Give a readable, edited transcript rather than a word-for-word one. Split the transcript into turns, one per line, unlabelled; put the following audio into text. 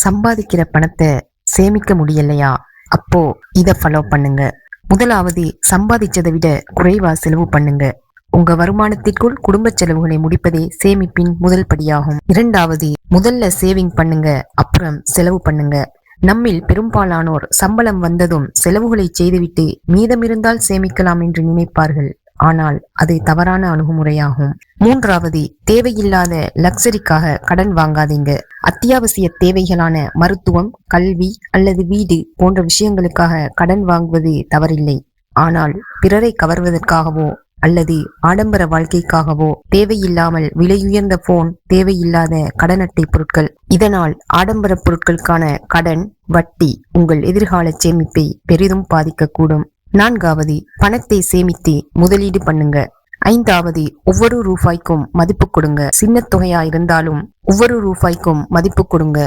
சம்பாதிக்கிற பணத்தை சேமிக்க முடியலையா? அப்போ இத ஃபாலோ பண்ணுங்க. முதலாவது, சம்பாதிச்சதை விட குறைவா செலவு பண்ணுங்க. உங்க வருமானத்திற்குள் குடும்ப செலவுகளை முடிப்பதே சேமிப்பின் முதல் படியாகும். இரண்டாவது, முதல்ல சேவிங் பண்ணுங்க, அப்புறம் செலவு பண்ணுங்க. நம்மில் பெரும்பாலானோர் சம்பளம் வந்ததும் செலவுகளை செய்துவிட்டு மீதமிருந்தால் சேமிக்கலாம் என்று நினைப்பார்கள். ஆனால் அது தவறான அணுகுமுறையாகும். மூன்றாவது, தேவையில்லாத லக்ஸரிக்காக கடன் வாங்காதீங்க. அத்தியாவசிய தேவைகளான மருத்துவம், கல்வி அல்லது வீடு போன்ற விஷயங்களுக்காக கடன் வாங்குவது தவறில்லை. ஆனால் பிறரை கவர்வதற்காகவோ அல்லது ஆடம்பர வாழ்க்கைக்காகவோ தேவையில்லாமல் விலையுயர்ந்த போன், தேவையில்லாத கடன் அட்டை பொருட்கள், இதனால் ஆடம்பர பொருட்களுக்கான கடன், வட்டி உங்கள் எதிர்கால சேமிப்பை பெரிதும் பாதிக்கக்கூடும். நான்காவது, பணத்தை சேமித்து முதலீடு பண்ணுங்க. ஐந்தாவது, ஒவ்வொரு ரூபாய்க்கும் மதிப்பு கொடுங்க. சின்ன தொகையா இருந்தாலும் ஒவ்வொரு ரூபாய்க்கும் மதிப்பு கொடுங்க.